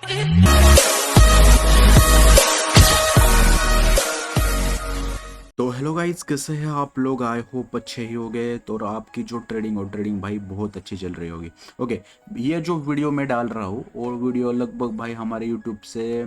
तो hello guys, कैसे हैं आप लोग? आई होप अच्छे ही होंगे। तो आपकी जो ट्रेडिंग भाई बहुत अच्छी चल रही होगी। ओके, ये जो वीडियो मैं डाल रहा हूँ और वीडियो लगभग भाई हमारे यूट्यूब से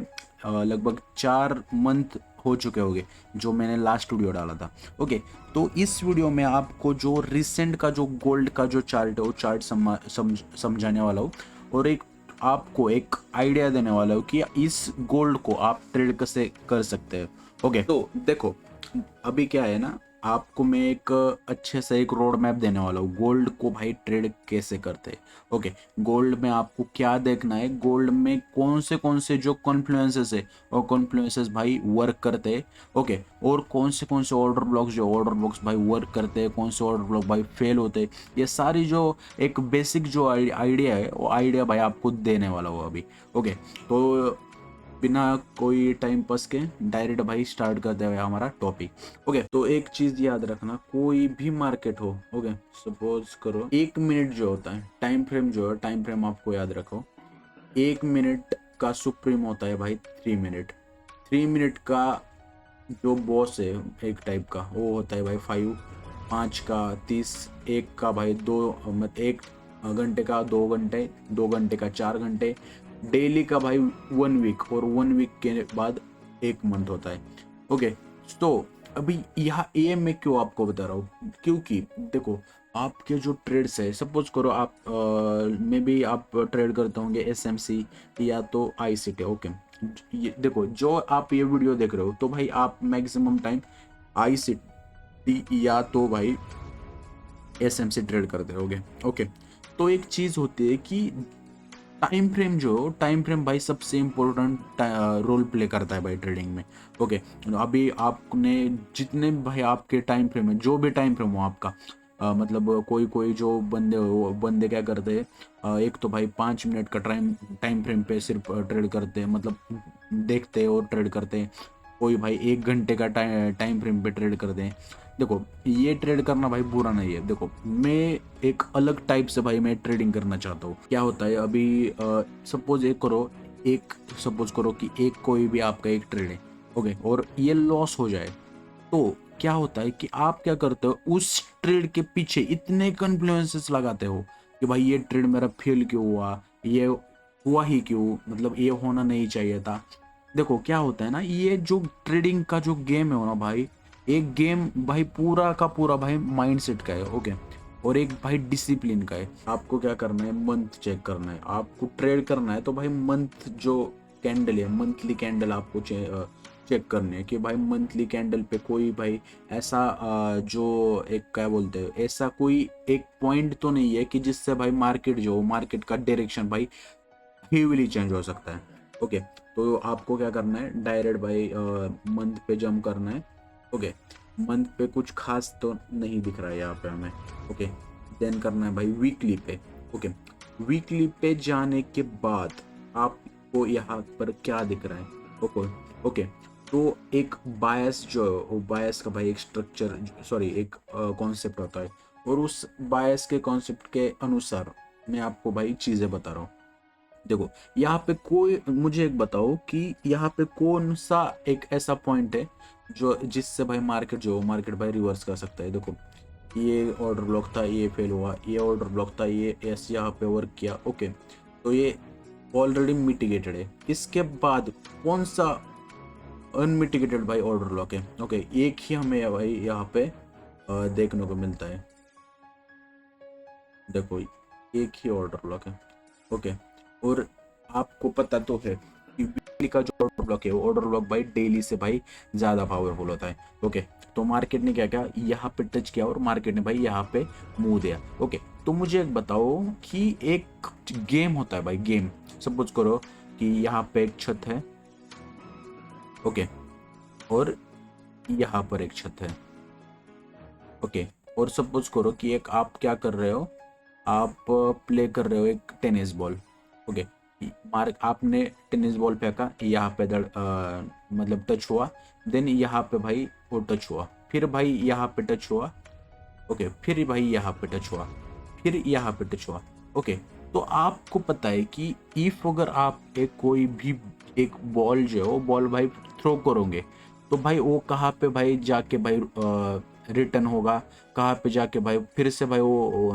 लगभग 4 मंथ हो चुके होंगे जो मैंने लास्ट वीडियो डाला था। ओके, तो इस वीडियो में आपको जो रिसेंट का जो गोल्ड का जो चार्ट है वो चार्ट समझाने वाला हूँ और एक आपको एक आइडिया देने वाला हूँ कि इस गोल्ड को आप ट्रेड कैसे कर सकते हैं। ओके, तो देखो, अभी क्या है ना, आपको मैं एक अच्छे से एक रोड मैप देने वाला हूँ गोल्ड को भाई ट्रेड कैसे करते हैं। ओके, गोल्ड में आपको क्या देखना है, गोल्ड में कौन से जो कॉन्फ्लुएंसेस है और कॉन्फ्लुएंसेस भाई वर्क करते हैं। ओके, और कौन से ऑर्डर ब्लॉक्स भाई वर्क करते हैं, कौन से ऑर्डर ब्लॉक भाई फेल होते हैं। ये सारी जो एक बेसिक जो आइडिया है वो आइडिया भाई आपको देने वाला हूँ अभी। ओके, तो बिना कोई टाइम पास के डायरेक्ट भाई स्टार्ट करते हुए हमारा टॉपिक। ओके, तो एक चीज याद रखना, कोई भी मार्केट हो, ओके, सपोज करो 1 मिनट जो होता है टाइम फ्रेम, जो है टाइम फ्रेम आपको याद रखो। 1 मिनट का सुप्रीम होता है भाई 3 मिनट। 3 मिनट का जो बॉस है एक टाइप का वो होता है भाई 5। 5 का 30, एक का भाई 2, मतलब 1 घंटे का 2 घंटे, 2 घंटे का 4 घंटे, डेली का भाई 1 वीक, और 1 वीक के बाद 1 मंथ होता है। ओके, तो अभी यहाँ ये मैं क्यों आपको बता रहा हूँ, क्योंकि देखो आपके जो ट्रेड्स है, सपोज करो आप मे बी आप ट्रेड करते होंगे एसएमसी या तो आईसीटी। ओके, ये देखो, जो आप ये वीडियो देख रहे हो तो भाई आप मैक्सिमम टाइम आईसीटी या तो भाई एसएमसी ट्रेड करते होगे। ओके, तो एक चीज होती है कि टाइम फ्रेम भाई सबसे इम्पोर्टेंट रोल प्ले करता है भाई ट्रेडिंग में। ओके, अभी आपने जितने भाई आपके टाइम फ्रेम है, जो भी टाइम फ्रेम हो आपका, मतलब कोई कोई जो बंदे हो, वो बंदे क्या करते हैं, एक तो भाई 5 मिनट का टाइम फ्रेम पे सिर्फ ट्रेड करते हैं, मतलब देखते हैं और ट्रेड करते हैं। कोई भाई 1 घंटे का टाइम फ्रेम पे ट्रेड करते हैं। देखो, ये ट्रेड करना भाई बुरा नहीं है। देखो, मैं एक अलग टाइप से भाई मैं ट्रेडिंग करना चाहता हूँ। क्या होता है अभी, सपोज करो कि एक कोई भी आपका एक ट्रेड है, ओके, और ये लॉस हो जाए, तो क्या होता है कि आप क्या करते हो, उस ट्रेड के पीछे इतने कन्फ्लुएंसेस लगाते हो कि भाई ये ट्रेड मेरा फेल क्यों हुआ, ये हुआ ही क्यों, मतलब ये होना नहीं चाहिए था। देखो क्या होता है ना, ये जो ट्रेडिंग का जो गेम है ना भाई, एक गेम भाई पूरा का पूरा भाई माइंडसेट का है। ओके, और एक भाई डिसिप्लिन का है। आपको क्या करना है, मंथ चेक करना है, आपको ट्रेड करना है तो भाई मंथ जो कैंडल है, मंथली कैंडल आपको चेक करनी है कि भाई मंथली कैंडल पे कोई भाई ऐसा जो एक क्या बोलते हैं, ऐसा कोई एक पॉइंट तो नहीं है कि जिससे भाई मार्केट का डायरेक्शन भाई हेवीली चेंज हो सकता है। ओके, तो आपको क्या करना है, डायरेक्ट भाई मंथ पे जंप करना है। ओके, मंथ पे कुछ खास तो नहीं दिख रहा है यहाँ पे हमें। ओके, देन करना है भाई वीकली पे। ओके, वीकली पे जाने के बाद आपको यहाँ पर क्या दिख रहा है। ओके, ओके, तो एक बायस जो है, वो बायस का भाई एक स्ट्रक्चर, सॉरी एक कॉन्सेप्ट होता है, और उस बायस के कॉन्सेप्ट के अनुसार मैं आपको भाई चीज़ें बता रहा हूँ। देखो, यहाँ पे कोई मुझे एक बताओ कि यहाँ पे कौन सा एक ऐसा पॉइंट है जो जिससे भाई मार्केट भाई रिवर्स कर सकता है। देखो, ये ऑर्डर ब्लॉक था, ये फेल हुआ, ये ऑर्डर ब्लॉक था, ये ऐसे यहाँ पे वर्क किया। ओके, तो ये ऑलरेडी मिटिगेटेड है। इसके बाद कौन सा अनमिटिगेटेड भाई ऑर्डर ब्लॉक है। ओके, एक ही हमें भाई यहाँ पे देखने को मिलता है। देखो, एक ही ऑर्डर ब्लॉक है। ओके, और आपको पता तो है कि वीकली का जो ऑर्डर ब्लॉक है, वो ऑर्डर ब्लॉक भाई डेली से भाई ज़्यादा पावरफुल होता है। ओके, तो मार्केट ने क्या किया, यहाँ पे टच किया और मार्केट ने भाई यहाँ पे मुंह दिया। ओके, तो मुझे एक बताओ कि एक गेम होता है भाई, गेम, सपोज करो कि यहाँ पे एक छत है। ओके, और यहाँ पर एक छत है। ओके, और सपोज करो कि एक आप क्या कर रहे हो, आप प्ले कर रहे हो एक टेनिस बॉल। ओके, मार्क आपने टेनिस बॉल फेंका, यहाँ पे मतलब टच हुआ, देन यहाँ पे भाई वो टच हुआ, फिर भाई यहाँ पे टच हुआ। ओके, फिर भाई यहाँ पे टच हुआ, फिर यहाँ पे टच हुआ। ओके, तो आपको पता है कि इफ अगर आप एक कोई भी एक बॉल जो है वो बॉल भाई थ्रो करोगे, तो भाई वो कहाँ पे भाई जाके भाई रिटर्न होगा, कहाँ पे जाके भाई फिर से भाई वो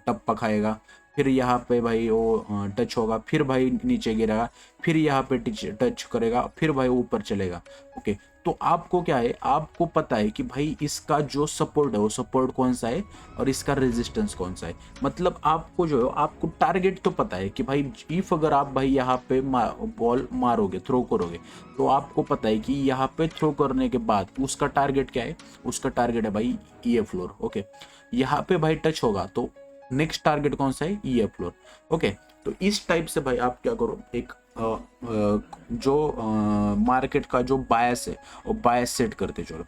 टप्पा खाएगा, फिर यहाँ पे भाई वो टच होगा, फिर भाई नीचे गिरेगा, फिर यहाँ पे टच करेगा, फिर भाई ऊपर चलेगा। ओके, तो आपको क्या है, आपको पता है कि भाई इसका जो सपोर्ट है वो सपोर्ट कौन सा है और इसका रेजिस्टेंस कौन सा है। मतलब आपको जो है आपको टारगेट तो पता है कि भाई इफ अगर आप भाई यहाँ पे बॉल मारोगे, थ्रो करोगे, तो आपको पता है कि यहाँ पे थ्रो करने के बाद उसका टारगेट क्या है, उसका टारगेट है भाई ये फ्लोर। ओके, यहाँ पे भाई टच होगा तो नेक्स्ट टारगेट कौन सा है, ये फ्लोर। ओके, तो इस टाइप से भाई आप क्या करो, एक जो मार्केट का जो बायस है वो बायस सेट करते चलो।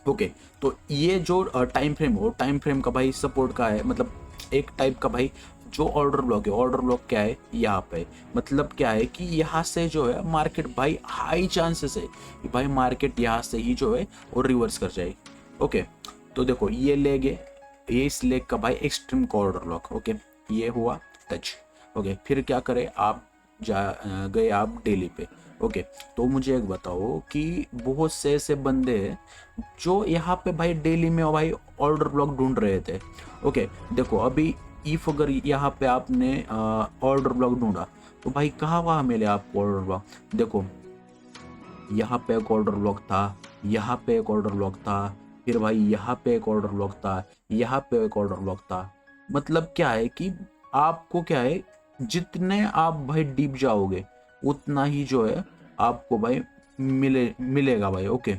ओके, तो ये जो टाइम फ्रेम हो, टाइम फ्रेम का भाई सपोर्ट का है, मतलब एक टाइप का भाई जो ऑर्डर ब्लॉक है, ऑर्डर ब्लॉक क्या है यहाँ पे, मतलब क्या है कि यहाँ से जो है मार्केट भाई हाई चांसेस है कि भाई मार्केट यहाँ से ही जो है और रिवर्स कर जाएगी। ओके, तो देखो ये लेग है, ये इस लेग का भाई एक्सट्रीम का ऑर्डर ब्लॉक। ओके, ये हुआ टच। ओके, फिर क्या करें आप, गए आप डेली पे। ओके, तो मुझे एक बताओ कि बहुत से ऐसे बंदे हैं जो यहाँ पे भाई डेली में भाई ऑर्डर ब्लॉक ढूंढ रहे थे। ओके, देखो अभी इफ अगर यहाँ पे आपने ऑर्डर ब्लॉक ढूंढा, तो भाई कहाँ वहाँ मिले आपको ऑर्डर ब्लॉक। देखो यहाँ पे एक ऑर्डर ब्लॉक था, यहाँ पे एक ऑर्डर ब्लॉक था, फिर भाई यहाँ पे एक ऑर्डर ब्लॉक था, यहाँ पे एक ऑर्डर ब्लॉक था। मतलब क्या है कि आपको क्या है, जितने आप भाई डीप जाओगे उतना ही जो है आपको भाई मिलेगा भाई। ओके,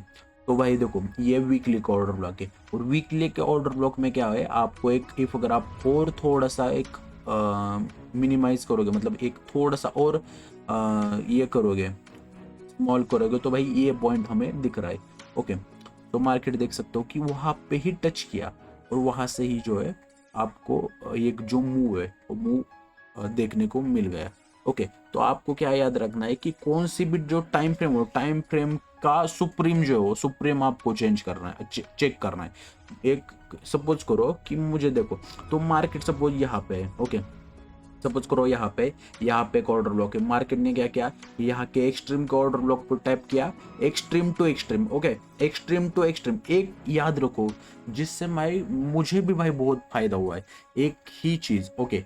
तो भाई देखो ये वीकली का ऑर्डर ब्लॉक है, और वीकली के ऑर्डर ब्लॉक में क्या है, आपको एक इफ अगर आप और थोड़ा सा एक मिनिमाइज करोगे, मतलब एक थोड़ा सा और ये करोगे, स्मॉल करोगे, तो भाई ये पॉइंट हमें दिख रहा है। ओके, तो मार्केट देख सकते हो कि वहां पे ही टच किया और वहां से ही जो है आपको एक जो मूव है वो मूव देखने को मिल गया। ओके, तो आपको क्या याद रखना है कि कौन सी भी जो टाइम फ्रेम हो, टाइम फ्रेम का सुप्रीम जो है वो सुप्रीम आपको चेंज करना है, चेक करना है। एक सपोज करो कि मुझे देखो, तो मार्केट सपोज यहाँ पे है। ओके, सपोज करो यहाँ पे एक ऑर्डर ब्लॉक है, मार्केट ने क्या किया, यहाँ के एक्सट्रीम के ऑर्डर ब्लॉक पर टैप किया, extreme to extreme. Okay, extreme to extreme, एक याद रखो जिससे भाई मुझे भी भाई बहुत फायदा हुआ है, एक ही चीज। ओके,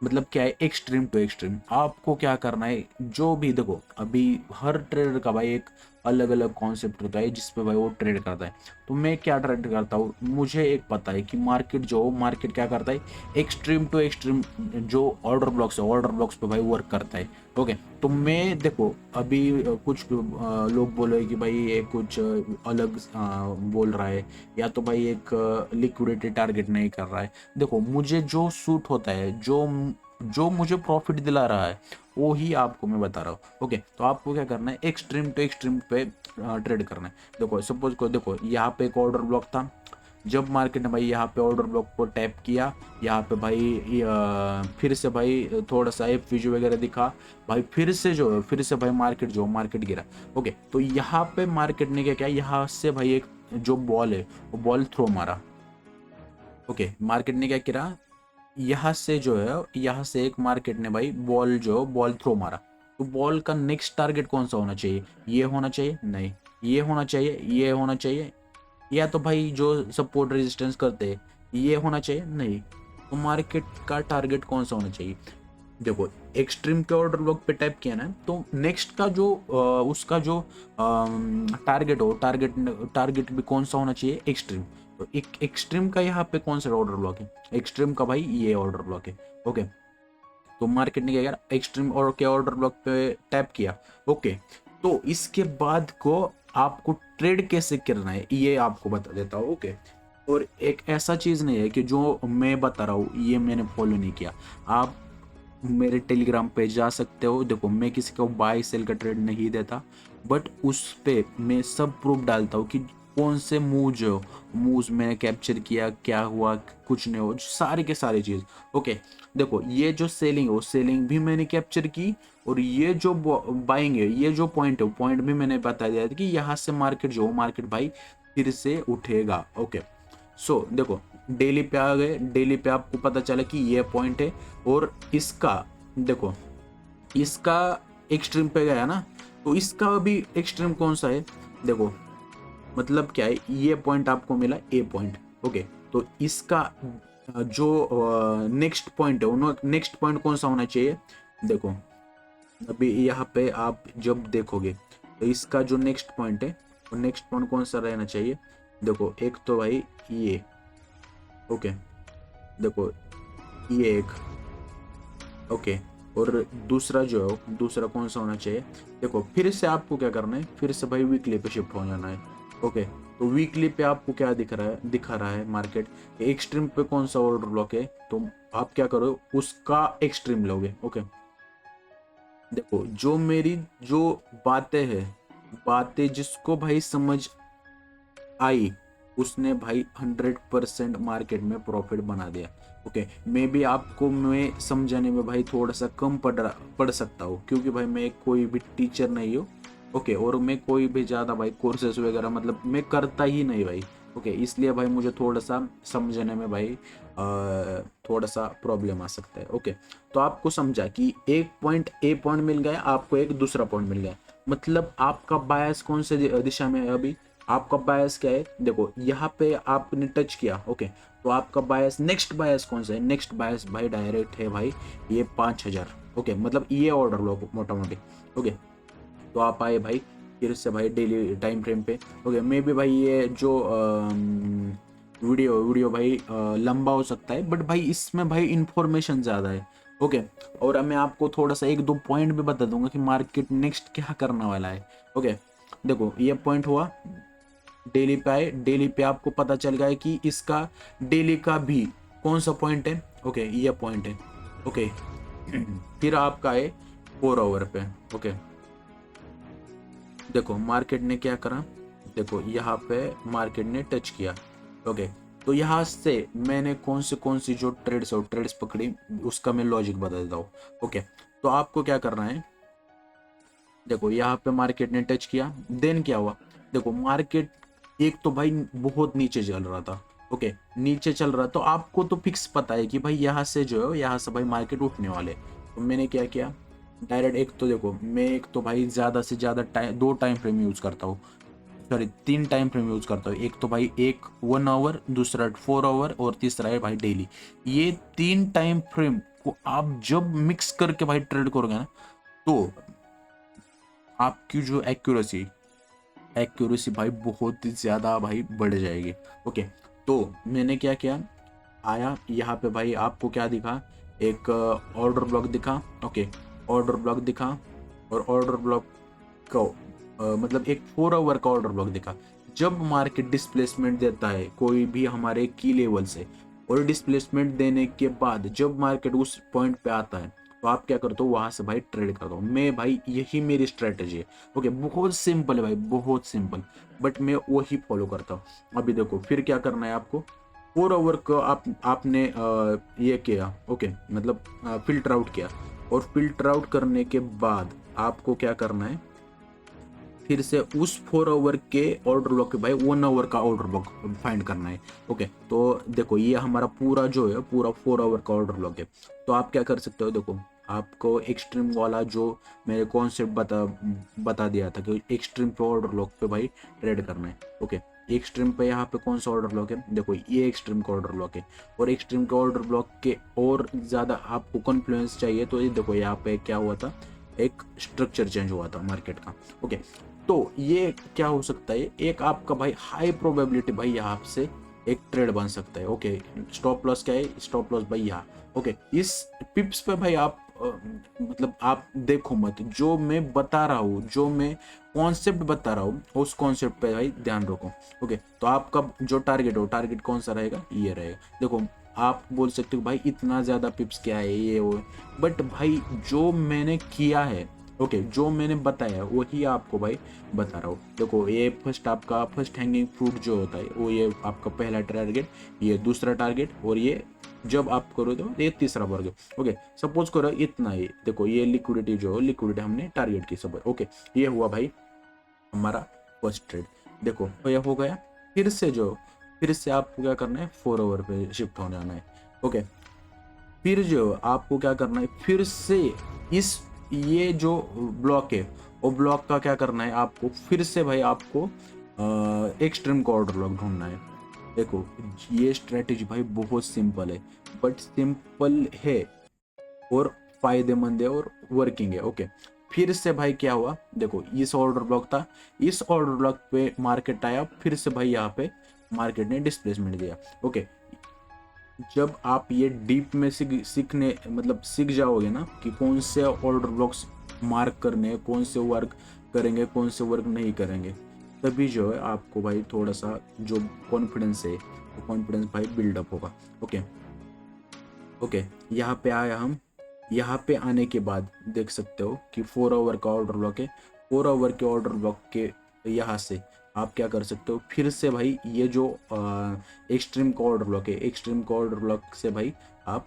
मतलब क्या है, एक्सट्रीम टू एक्सट्रीम। आपको क्या करना है, जो भी देखो अभी हर ट्रेडर का भाई एक अलग अलग कॉन्सेप्ट होता है जिसपे भाई वो ट्रेड करता है। तो मैं क्या ट्रेड करता हूँ, मुझे एक पता है कि मार्केट जो मार्केट क्या करता है, एक्सट्रीम टू एक्सट्रीम जो ऑर्डर ब्लॉक्स है, ऑर्डर ब्लॉक्स पे भाई वर्क करता है। ओके, तो मैं देखो अभी कुछ लोग बोले कि भाई ये कुछ अलग बोल रहा है, या तो भाई एक लिक्विडिटी टारगेट नहीं कर रहा है। देखो मुझे जो सूट होता है, जो जो मुझे प्रॉफिट दिला रहा है वो ही आपको मैं बता रहा हूँ। ओके, तो आपको क्या करना है, एक्सट्रीम टू एक्सट्रीम पे ट्रेड करना है। देखो सपोज को देखो यहाँ पे एक ऑर्डर ब्लॉक था, जब मार्केट ने भाई यहाँ पे ऑर्डर ब्लॉक को टैप किया, यहाँ पे भाई फिर से भाई थोड़ा सा एफ वगैरह दिखा, भाई फिर से भाई मार्केट गिरा। ओके, तो यहाँ पे मार्केट ने क्या किया, यहाँ से भाई एक जो बॉल है वो बॉल थ्रो मारा। ओके, मार्केट ने क्या किया, यहाँ से जो है, यहाँ से एक मार्केट ने भाई बॉल थ्रो मारा। तो बॉल का नेक्स्ट टारगेट कौन सा होना चाहिए, ये होना चाहिए, नहीं ये होना चाहिए, ये होना चाहिए, या तो भाई जो सपोर्ट रेजिस्टेंस करते हैं ये होना चाहिए, नहीं। तो मार्केट का टारगेट कौन सा होना चाहिए, देखो एक्सट्रीम के ऑर्डर ब्लॉक पे टाइप किया ना, तो नेक्स्ट का जो उसका जो टारगेट हो, टारगेट भी कौन सा होना चाहिए, एक्सट्रीम। तो एक एक्सट्रीम का यहाँ पे कौन सा ऑर्डर ब्लॉक है, एक्सट्रीम का भाई ये ऑर्डर ब्लॉक है। ओके, तो मार्केट ने क्या किया, एक्सट्रीम और के ऑर्डर ब्लॉक पे टैप किया। ओके, तो इसके बाद को आपको ट्रेड कैसे करना है ये आपको बता देता हूँ। ओके, और एक ऐसा चीज नहीं है कि जो मैं बता रहा हूँ ये मैंने फॉलो नहीं किया, आप मेरे टेलीग्राम पे जा सकते हो। देखो मैं किसी को बाय सेल का ट्रेड नहीं देता, बट उस पे मैं सब प्रूफ डालता हूँ कि कौन से मूव्स मैंने कैप्चर किया, क्या हुआ, कुछ नहीं हो, सारी के सारी चीज़। ओके, देखो ये जो सेलिंग है वो सेलिंग भी मैंने कैप्चर की, और ये जो बाइंग है, ये जो पॉइंट है वो पॉइंट भी मैंने बता दिया था कि यहाँ से मार्केट भाई फिर से उठेगा। ओके, सो देखो डेली पे आ गए, डेली पे आपको पता चला कि ये पॉइंट है, और इसका देखो, इसका एक्सट्रीम पे गया ना, तो इसका भी एक्सट्रीम कौन सा है, देखो मतलब क्या है, ये पॉइंट आपको मिला ए पॉइंट, ओके। तो इसका जो नेक्स्ट पॉइंट है, वो नेक्स्ट पॉइंट कौन सा होना चाहिए, देखो अभी यहाँ पे आप जब देखोगे तो इसका जो नेक्स्ट पॉइंट है, वो नेक्स्ट पॉइंट कौन सा रहना चाहिए, देखो एक तो भाई ये, ओके, देखो ये एक, ओके, और दूसरा जो है, दूसरा कौन सा होना चाहिए, देखो फिर से आपको क्या करना है, फिर से भाई वीकली पे शिफ्ट हो जाना है, ओके। तो वीकली पे आपको क्या दिखा रहा है मार्केट एक्सट्रीम पे कौन सा ऑर्डर ब्लॉक है, तो आप क्या करो, उसका एक्सट्रीम लोगे, ओके। देखो जो मेरी जो बातें हैं, बातें जिसको भाई समझ आई, उसने भाई 100% मार्केट में प्रॉफिट बना दिया, ओके। मे भी आपको मैं समझाने में भाई थोड़ा सा कम पड़ सकता हूँ, क्योंकि भाई मैं कोई भी टीचर नहीं हूँ, ओके, और मैं कोई भी ज़्यादा भाई कोर्सेस वगैरह मतलब मैं करता ही नहीं भाई, ओके। इसलिए भाई मुझे थोड़ा सा समझने में भाई थोड़ा सा प्रॉब्लम आ सकता है, ओके। तो आपको समझा कि एक पॉइंट ए पॉइंट मिल गया, आपको एक दूसरा पॉइंट मिल गया, मतलब आपका बायस कौन से दिशा में है अभी, आपका बायस क्या है, देखो यहाँ पे आपने टच किया, ओके। तो आपका बायस, नेक्स्ट बायस कौन सा है, नेक्स्ट बायस भाई डायरेक्ट है भाई ये 5000, ओके, मतलब ये ऑर्डर लो मोटा मोटी, ओके। तो आप आए भाई फिर से भाई डेली टाइम फ्रेम पे, ओके। मे भी भाई ये जो वीडियो भाई लंबा हो सकता है, बट भाई इसमें भाई इंफॉर्मेशन ज़्यादा है, ओके। और मैं आपको थोड़ा सा एक दो पॉइंट भी बता दूंगा कि मार्केट नेक्स्ट क्या करने वाला है, ओके। देखो ये पॉइंट हुआ, डेली पे आए, डेली पे आपको पता चल गया है कि इसका डेली का भी कौन सा पॉइंट है, ओके, ये पॉइंट है, ओके। फिर आपका है 4 आवर पे, ओके। देखो मार्केट ने क्या करा, देखो यहाँ पे मार्केट ने टच किया, ओके। तो यहाँ से मैंने कौन सी जो ट्रेड्स पकड़ी, उसका मैं लॉजिक बता देता हूँ, ओके। तो आपको क्या करना है, देखो यहाँ पे मार्केट ने टच किया, देन क्या हुआ, देखो मार्केट एक तो भाई बहुत नीचे चल रहा था, ओके, नीचे चल रहा, तो आपको तो फिक्स पता है कि भाई यहाँ से जो है, यहाँ से भाई मार्केट उठने वाले, तो मैंने क्या किया, डायरेक्ट एक तो देखो मैं एक तो भाई ज़्यादा से ज़्यादा दो टाइम फ्रेम यूज़ करता हूँ, सॉरी 3 टाइम फ्रेम यूज़ करता हूँ, एक तो भाई एक 1 आवर, दूसरा 4 आवर, और तीसरा है भाई डेली। ये 3 टाइम फ्रेम को आप जब मिक्स करके भाई ट्रेड करोगे ना, तो आपकी जो एक्यूरेसी भाई बहुत ही ज़्यादा भाई बढ़ जाएगी, ओके। तो मैंने क्या किया, आया यहाँ पे भाई आपको क्या दिखा, एक ऑर्डर ब्लॉक दिखा, ओके, ऑर्डर ब्लॉक दिखा, और ऑर्डर ब्लॉक को मतलब एक 4 आवर का ऑर्डर ब्लॉक दिखा। जब मार्केट डिस्प्लेसमेंट देता है कोई भी हमारे की लेवल से, और डिस्प्लेसमेंट देने के बाद जब मार्केट उस पॉइंट पे आता है, तो आप क्या करते हो, वहां से भाई ट्रेड करता हूँ मैं भाई, यही मेरी स्ट्रेटेजी है, ओके। बहुत सिंपल है भाई, बहुत सिंपल, बट मैं वही फॉलो करता हूँ। अभी देखो फिर क्या करना है आपको, 4 आवर को आपने ये किया, ओके, मतलब फिल्टर आउट किया, और फिल्टर आउट करने के बाद आपको क्या करना है, फिर से उस 4 आवर के ऑर्डर ब्लॉक के भाई 1 आवर का ऑर्डर ब्लॉक फाइंड करना है, ओके। तो देखो ये हमारा पूरा जो है पूरा 4 आवर का ऑर्डर ब्लॉक है। तो आप क्या कर सकते हो, देखो आपको एक्सट्रीम वाला जो मेरे कॉन्सेप्ट बता दिया था कि एक्सट्रीम पे ऑर्डर ब्लॉक पे भाई ट्रेड करना है, ओके। एक्सट्रीम पे यहाँ पे कौन सा ऑर्डर ब्लॉक है, देखो ये एक्सट्रीम का ऑर्डर ब्लॉक है, और एक्सट्रीम के ऑर्डर ब्लॉक के और ज़्यादा आपको कॉन्फ्लुएंस चाहिए, तो ये देखो यहाँ पे क्या हुआ था, एक स्ट्रक्चर चेंज हुआ था मार्केट का, ओके। तो ये क्या हो सकता है, एक आपका भाई हाई प्रोबेबिलिटी भाई यहाँ से एक ट्रेड बन सकता है, ओके। स्टॉप लॉस क्या है, स्टॉप लॉस भाई यहाँ, ओके। इस पिप्स पे भाई आप मतलब आप देखो मत, जो मैं बता रहा हूँ, जो मैं कॉन्सेप्ट बता रहा हूँ, उस कॉन्सेप्ट पे भाई ध्यान रखो, ओके। तो आपका जो टारगेट हो, टारगेट कौन सा रहेगा, ये रहेगा। देखो आप बोल सकते हो भाई इतना ज़्यादा पिप्स क्या है ये वो, बट भाई जो मैंने किया है, ओके, जो मैंने बताया वही आपको भाई बता रहा हूँ। देखो ये आपका फर्स्ट हैंगिंग फ्रूट जो होता है, वो ये आपका पहला टारगेट, ये दूसरा टारगेट, और ये जब आप करो तो ये तीसरा वर्ग, ओके। सपोज करो इतना ही, देखो ये लिक्विडिटी जो लिक्विडिटी हमने टारगेट की सब, ओके। ये हुआ भाई हमारा फर्स्ट ट्रेड, देखो तो ये हो गया। फिर से जो फिर से आपको क्या करना है, 4 ओवर पे शिफ्ट होने आना है। ओके, फिर जो आपको क्या करना है, फिर से इस ये जो ब्लॉक है वो ब्लॉक का क्या करना है आपको, फिर से भाई आपको एक्सट्रीम का ऑर्डर ब्लॉक ढूंढना है। देखो ये स्ट्रेटेजी भाई बहुत सिंपल है, बट सिंपल है और फायदेमंद है और वर्किंग है। ओके, फिर से भाई क्या हुआ, देखो इस ऑर्डर ब्लॉक था, इस ऑर्डर ब्लॉक पे मार्केट आया, फिर से भाई यहाँ पे मार्केट ने डिस्प्लेसमेंट दिया। ओके, जब आप ये डीप में सीखने मतलब सीख जाओगे ना कि कौन से ऑर्डर ब्लॉक्स मार्क करने हैं, कौन से वर्क करेंगे, कौन से वर्क नहीं करेंगे, तभी जो है आपको भाई थोड़ा सा जो कॉन्फिडेंस है वो कॉन्फिडेंस भाई बिल्डअप होगा। ओके ओके, यहाँ पे आया हम, यहाँ पे आने के बाद देख सकते हो कि 4 आवर का ऑर्डर ब्लॉक है। 4 आवर के ऑर्डर ब्लॉक के यहाँ से आप क्या कर सकते हो, फिर से भाई ये जो एक्सट्रीम का ऑर्डर ब्लॉक है, एक्सट्रीम का ऑर्डर ब्लॉक से भाई आप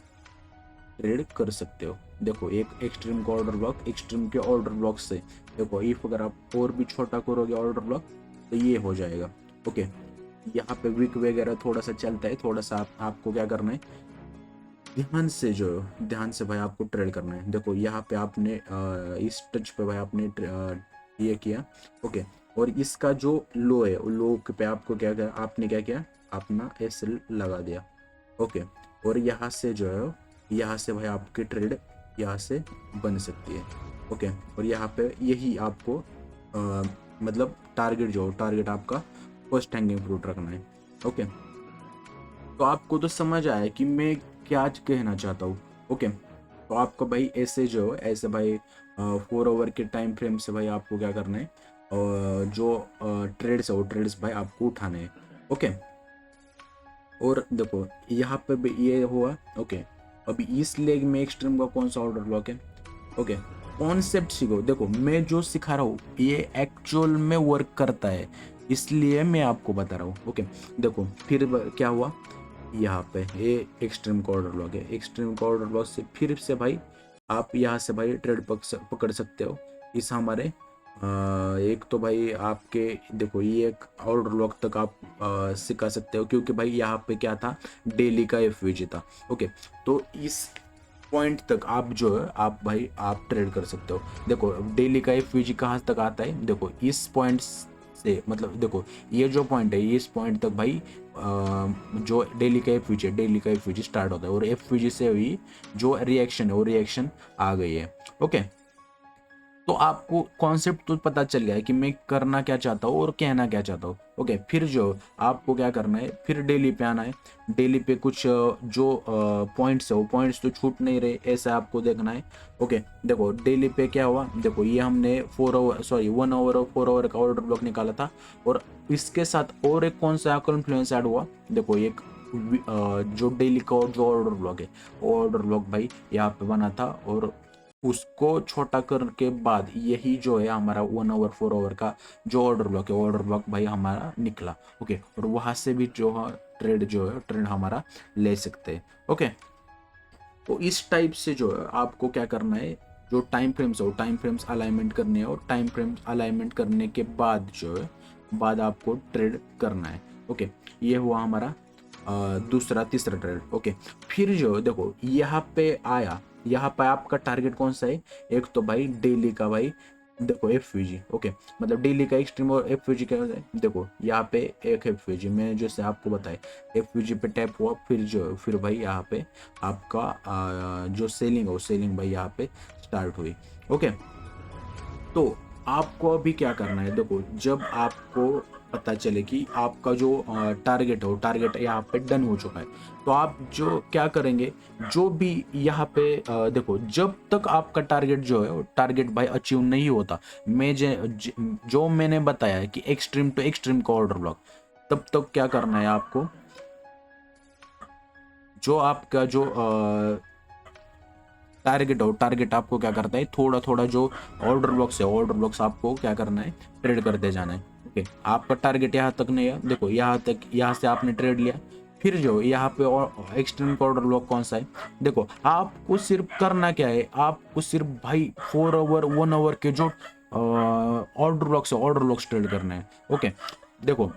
ट्रेड कर सकते हो। देखो एक एक्सट्रीम का ऑर्डर ब्लॉक, एक्सट्रीम के ऑर्डर ब्लॉक से देखो इफ अगर आप और भी छोटा करोगे ऑर्डर ब्लॉक तो ये हो जाएगा। ओके, यहाँ पे वीक वगैरह थोड़ा सा चलता है, थोड़ा सा आपको क्या करना है, ध्यान से जो ध्यान से भाई आपको ट्रेड करना है। देखो यहाँ पे आपने इस टच पे भाई आपने ये किया। ओके, और इसका जो लो है लो पे आपको क्या किया, आपने क्या किया, अपना एसएल लगा दिया। ओके, और यहाँ से जो है यहाँ से भाई आपकी ट्रेड यहाँ से बन सकती है। ओके, और यहाँ पे यही आपको मतलब टारगेट जो टारगेट आपका फर्स्ट हैंगिंग फ्रूट रखना है। ओके, तो आपको तो समझ आया कि मैं क्या कहना चाहता हूँ। ओके, तो आपको भाई ऐसे जो ऐसे भाई 4 ओवर के टाइम फ्रेम से भाई आपको क्या करना है, जो ट्रेड्स है वो ट्रेड्स भाई आपको उठाने हैं। ओके, और देखो यहाँ पे भी ये हुआ। ओके, अभी इस लेग में एक्सट्रीम का कौन सा ऑर्डर ब्लॉक है। ओके, कॉन्सेप्ट सीखो। देखो मैं जो सिखा रहा हूँ ये एक्चुअल में वर्क करता है, इसलिए मैं आपको बता रहा हूँ। ओके, देखो फिर क्या हुआ, यहाँ पे ये एक्सट्रीम का ऑर्डर ब्लॉक है, एक्सट्रीम का ऑर्डर ब्लॉक से फिर से भाई आप यहाँ से भाई ट्रेड पकड़ सकते हो इस हमारे एक तो भाई आपके देखो ये एक ऑर्डर ब्लॉक तक आप सिखा सकते हो, क्योंकि भाई यहाँ पे क्या था, डेली का एफवीजी था। ओके, तो इस पॉइंट तक आप जो है आप भाई आप ट्रेड कर सकते हो। देखो डेली का एफवीजी कहाँ तक आता है, देखो इस पॉइंट से मतलब देखो ये जो पॉइंट है इस पॉइंट तक भाई जो डेली का एफवीजी स्टार्ट होता है, और एफवीजी से भी जो रिएक्शन है वो रिएक्शन आ गई है। ओके, तो आपको कॉन्सेप्ट तो पता चल गया है कि मैं करना क्या चाहता हूँ और कहना क्या चाहता हूँ। ओके, फिर जो आपको क्या करना है, फिर डेली पे आना है। डेली पे कुछ जो पॉइंट्स है वो पॉइंट्स तो छूट नहीं रहे, ऐसा आपको देखना है। ओके, देखो डेली पे क्या हुआ, देखो ये हमने 1 ओवर और 4 ओवर का ऑर्डर ब्लॉक निकाला था, और इसके साथ और एक कौन सा कॉन्फ्लुएंस ऐड हुआ, देखो एक जो डेली का जो ऑर्डर ब्लॉक है ऑर्डर ब्लॉक भाई यहाँ पे बना था, और उसको छोटा करने के बाद यही जो है हमारा 1 ओवर 4 ओवर का जो ऑर्डर ब्लॉक है ऑर्डर ब्लॉक भाई हमारा निकला। ओके, और वहां से भी जो है ट्रेड हमारा ले सकते हैं। ओके, तो इस टाइप से जो है आपको क्या करना है, जो टाइम फ्रेम्स है वो टाइम फ्रेम्स अलाइनमेंट करने हैं, और टाइम फ्रेम्स अलाइनमेंट करने के बाद जो है बाद आपको ट्रेड करना है। ओके, ये हुआ हमारा दूसरा तीसरा ट्रेड। ओके, फिर जो देखो यहाँ पे आया, यहाँ पे आपका टारगेट कौन सा है, एक तो भाई डेली का भाई देखो एफवीजी। ओके, मतलब डेली का एक्सट्रीम और एफवीजी क्या होता है, देखो यहाँ पे एक एफवीजी मैंने जैसे आपको बताया एफवीजी पे टैप हुआ, फिर भाई यहाँ पे आपका जो सेलिंग है वो सेलिंग भाई यहाँ पे स्टार्ट हुई। ओके, तो आपको अभी क्या करना है, देखो जब आपको पता चले कि आपका जो टारगेट है वो टारगेट यहाँ पे डन हो चुका है, तो आप जो क्या करेंगे, जो भी यहाँ पे देखो जब तक आपका टारगेट जो है वो टारगेट भाई अचीव नहीं होता, मैं जो मैंने बताया है कि एक्सट्रीम टू एक्सट्रीम का ऑर्डर ब्लॉक, तब तक क्या करना है आपको, जो आपका जो टारगेट हो टारगेट आपको क्या करता है, थोड़ा थोड़ा जो ऑर्डर ब्लॉक्स है ऑर्डर ब्लॉक्स आपको क्या करना है, ट्रेड करते जाना है। ओके, आपका टारगेट यहाँ तक नहीं है, देखो यहाँ तक, यहाँ से आपने ट्रेड लिया, फिर जो यहाँ पे और एक्सट्रीम ऑर्डर ब्लॉक कौन सा है, देखो आपको सिर्फ करना क्या है, आपको सिर्फ भाई 4 ओवर 1 ओवर के जो ऑर्डर ब्लॉक्स है ऑर्डर ब्लॉक्स ट्रेड करना है। ओके, देखो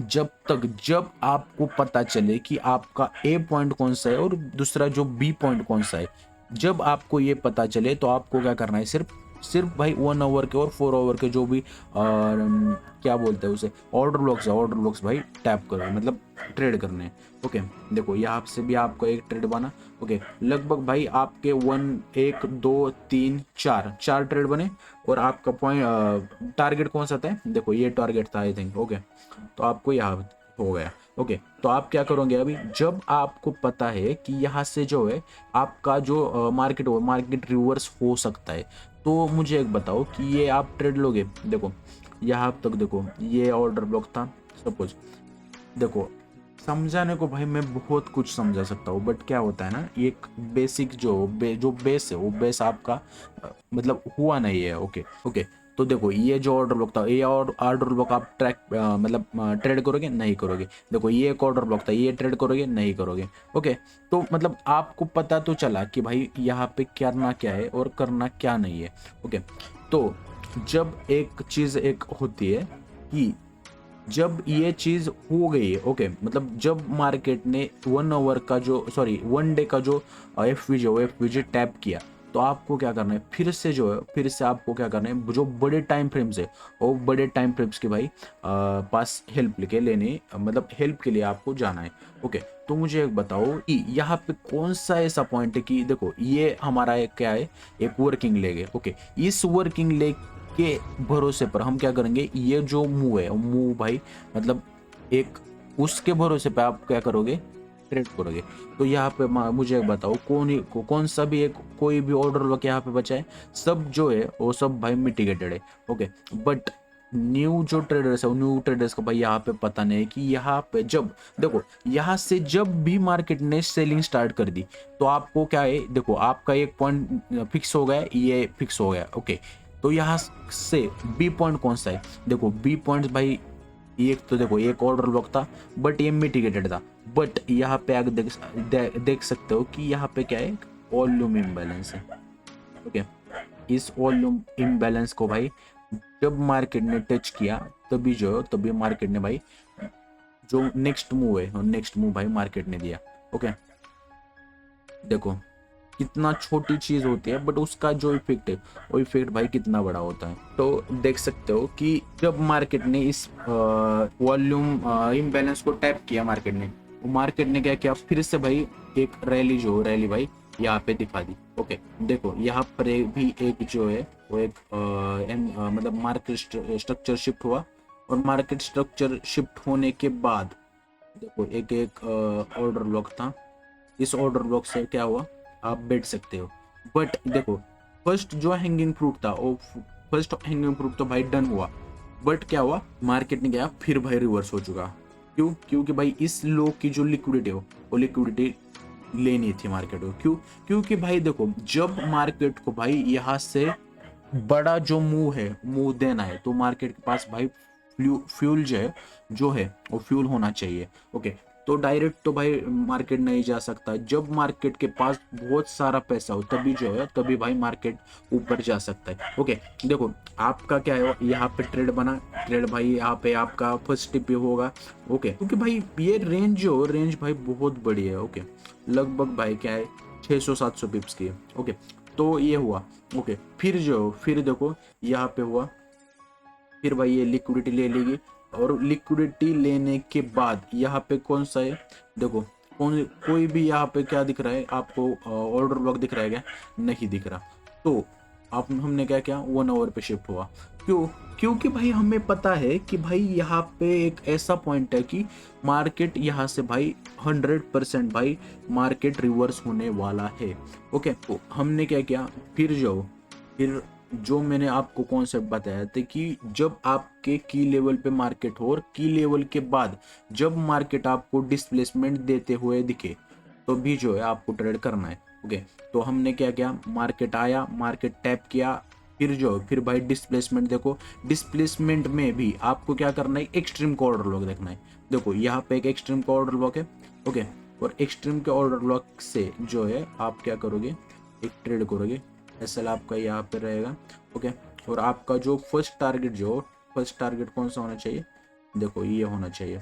जब आपको पता चले कि आपका ए पॉइंट कौन सा है और दूसरा जो बी पॉइंट कौन सा है, जब आपको ये पता चले तो आपको क्या करना है, सिर्फ सिर्फ भाई 1 आवर के और 4 आवर के जो भी क्या बोलते हैं उसे, ऑर्डर ब्लॉक्स भाई टैप करो, मतलब ट्रेड करने हैं। ओके, देखो यहाँ से भी आपको एक ट्रेड बना। ओके, लगभग भाई आपके 1 2 3 4 ट्रेड बने और आपका पॉइंट टारगेट कौन सा था, देखो ये टारगेट था आई थिंक। ओके, तो आपको यहाँ हो गया। ओके, तो आप क्या करोगे अभी, जब आपको पता है कि यहाँ से जो है आपका जो मार्केट रिवर्स हो सकता है, तो मुझे एक बताओ कि ये आप ट्रेड लोगे। देखो यहाँ तक देखो ये ऑर्डर ब्लॉक था सपोज। देखो समझाने को भाई मैं बहुत कुछ समझा सकता हूँ, बट क्या होता है ना, एक बेसिक जो बेस है वो बेस आपका मतलब हुआ नहीं है। ओके ओके, तो देखो ये जो ऑर्डर ब्लॉक था, ये और ऑर्डर ब्लॉक आप मतलब ट्रेड करोगे नहीं करोगे। देखो ये एक ऑर्डर ब्लॉक था, ये ट्रेड करोगे नहीं करोगे। ओके, तो मतलब आपको पता तो चला कि भाई यहाँ पे करना क्या है और करना क्या नहीं है। ओके, तो जब एक चीज एक होती है कि जब ये चीज हो गई है, ओके, मतलब जब मार्केट ने 1 आवर का जो, सॉरी 1 डे का जो एफ वी जे टैप किया, तो आपको क्या करना है, फिर से जो है फिर से आपको क्या करना है, जो बड़े टाइम फ्रेम्स है वो बड़े टाइम फ्रेम्स के भाई पास हेल्प लेके लेने, मतलब हेल्प के लिए आपको जाना है। ओके, तो मुझे एक बताओ कि यहाँ पे कौन सा ऐसा पॉइंट है कि देखो ये हमारा एक क्या है, एक वर्किंग लेग है। ओके, इस वर्किंग लेग के भरोसे पर हम क्या करेंगे, ये जो मूव है मूव भाई, मतलब एक उसके भरोसे पे आप क्या करोगे, ट्रेड करोगे। तो यहाँ पे मुझे बताओ कौन सा भी एक कोई भी ऑर्डर लोग यहाँ पे बचा है, सब जो है वो सब भाई मिटिगेटेड है। ओके, बट न्यू ट्रेडर्स का भाई यहाँ पे पता नहीं है कि यहाँ पे जब देखो यहाँ से जब भी मार्केट ने सेलिंग स्टार्ट कर दी, तो आपको क्या है, देखो आपका एक पॉइंट फिक्स हो गया, ये फिक्स हो गया। ओके, तो यहाँ से बी पॉइंट कौन सा है, देखो बी पॉइंट भाई एक तो देखो एक ऑर्डर ब्लॉक था बट ये मिटिगेटेड था। बट यहाँ पे आप देख सकते हो कि यहाँ पे क्या है, वॉल्यूम इम्बैलेंस है। ओके, इस वॉल्यूम इम्बैलेंस को भाई जब मार्केट ने टच किया, तभी मार्केट ने भाई जो नेक्स्ट मूव है, नेक्स्ट मूव भाई मार्केट ने दिया। ओके, देखो कितना छोटी चीज होती है बट उसका जो इफेक्ट है वो इफेक्ट भाई कितना बड़ा होता है। तो देख सकते हो कि जब मार्केट ने इस वॉल्यूम इम्बैलेंस को टैप किया, मार्केट ने क्या किया, फिर से भाई एक रैली भाई यहाँ पे दिखा दी। ओके, देखो यहाँ पर भी एक जो है वो एक मतलब मार्केट स्ट्रक्चर शिफ्ट हुआ, और मार्केट स्ट्रक्चर शिफ्ट होने के बाद देखो एक एक ऑर्डर ब्लॉक था, इस ऑर्डर ब्लॉक से क्या हुआ, आप बैठ सकते हो। बट देखो फर्स्ट जो हैंगिंग फ्रूट था वो फर्स्ट हैंगिंग फ्रूट तो भाई डन हुआ, बट क्या हुआ, मार्केट ने गया फिर भाई रिवर्स हो चुका। क्योंकि भाई इस लो की जो लिक्विडिटी हो वो लिक्विडिटी लेनी थी मार्केट को। क्योंकि भाई देखो जब मार्केट को भाई यहाँ से बड़ा जो मूव देना है, तो मार्केट के पास भाई फ्यूल जो है वो फ्यूल होना चाहिए। ओके, तो डायरेक्ट तो भाई मार्केट नहीं जा सकता, जब मार्केट के पास बहुत सारा पैसा हो तभी भाई मार्केट ऊपर जा सकता है। ओके, देखो आपका क्या है, यहाँ पे ट्रेड बना, ट्रेड भाई यहाँ पे आपका फर्स्ट टिप होगा। ओके, क्योंकि भाई ये रेंज भाई बहुत बड़ी है। ओके, लगभग भाई क्या है 600-700 पिप्स की है। ओके, तो ये हुआ। ओके, फिर देखो यहाँ पे हुआ, फिर भाई ये लिक्विडिटी ले लेगी, और लिक्विडिटी लेने के बाद यहाँ पे कौन सा है, देखो कोई भी यहाँ पे क्या दिख रहा है आपको, ऑर्डर ब्लॉक दिख रहा है क्या, नहीं दिख रहा। तो आप हमने क्या किया, 1 आवर पे शिफ्ट हुआ। क्योंकि भाई हमें पता है कि भाई यहाँ पे एक ऐसा पॉइंट है कि मार्केट यहाँ से भाई 100% भाई मार्केट रिवर्स होने वाला है। ओके, तो हमने क्या किया, फिर जो मैंने आपको कॉन्सेप्ट बताया था कि जब आपके की लेवल पे मार्केट हो और की लेवल के बाद जब मार्केट आपको डिस्प्लेसमेंट देते हुए दिखे, तो भी जो है आपको ट्रेड करना है। ओके, तो हमने क्या किया, मार्केट आया, मार्केट टैप किया, फिर भाई डिस्प्लेसमेंट देखो, डिस्प्लेसमेंट में भी आपको क्या करना है, एक्सट्रीम को ऑर्डर ब्लॉक देखना है। देखो यहाँ पे एक एक्सट्रीम का ऑर्डर ब्लॉक है। ओके, और एक्सट्रीम के ऑर्डर ब्लॉक से जो है आप क्या करोगे, एक ट्रेड करोगे, एसएल आपका यहाँ पे रहेगा। ओके, और आपका जो फर्स्ट टारगेट कौन सा होना चाहिए, देखो ये होना चाहिए।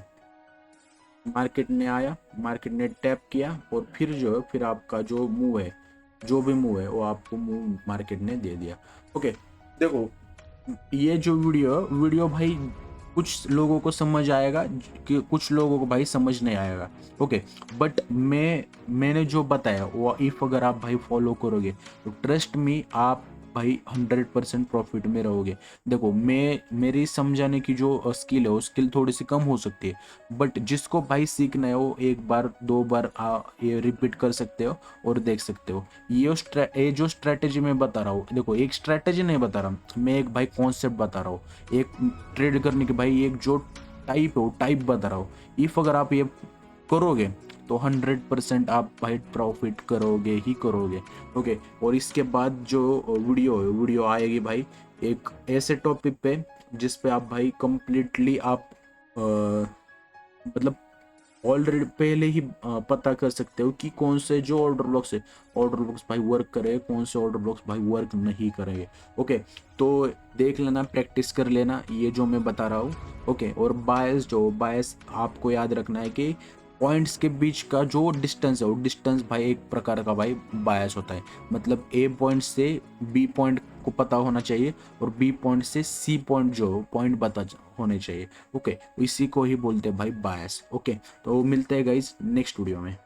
मार्केट ने आया, मार्केट ने टैप किया और फिर जो है फिर आपका जो मूव है, जो भी मूव है वो आपको मूव मार्केट ने दे दिया। ओके, देखो ये जो वीडियो भाई कुछ लोगों को समझ आएगा कि कुछ लोगों को भाई समझ नहीं आएगा। ओके, बट मैंने जो बताया वो इफ अगर आप भाई फॉलो करोगे तो ट्रस्ट मी आप भाई 100% प्रॉफिट में रहोगे। देखो मेरी समझाने की जो स्किल है वो स्किल थोड़ी सी कम हो सकती है, बट जिसको भाई सीखना है वो एक बार दो बार ये रिपीट कर सकते हो और देख सकते हो। ये जो स्ट्रेटेजी मैं बता रहा हूँ, देखो एक स्ट्रेटेजी नहीं बता रहा मैं, एक भाई कॉन्सेप्ट बता रहा हूँ, एक ट्रेड करने की भाई एक जो टाइप है वो टाइप बता रहा हूँ। इफ अगर आप ये करोगे तो 100% आप भाई प्रॉफिट करोगे ही करोगे। ओके, और इसके बाद जो वीडियो आएगी भाई एक ऐसे टॉपिक पे जिस पे आप भाई कंप्लीटली आप मतलब ऑलरेडी पहले ही पता कर सकते हो कि कौन से जो ऑर्डर ब्लॉक्स भाई वर्क करे, कौन से ऑर्डर ब्लॉक्स भाई वर्क नहीं करेंगे। ओके, तो देख लेना, प्रैक्टिस कर लेना ये जो मैं बता रहा हूँ। ओके, और बायस आपको याद रखना है कि पॉइंट्स के बीच का जो डिस्टेंस है वो डिस्टेंस भाई एक प्रकार का भाई बायस होता है। मतलब ए पॉइंट से बी पॉइंट को पता होना चाहिए और बी पॉइंट से सी पॉइंट जो पॉइंट पता होने चाहिए। ओके, इसी को ही बोलते हैं भाई बायस। ओके, तो मिलते हैं गाइज नेक्स्ट वीडियो में।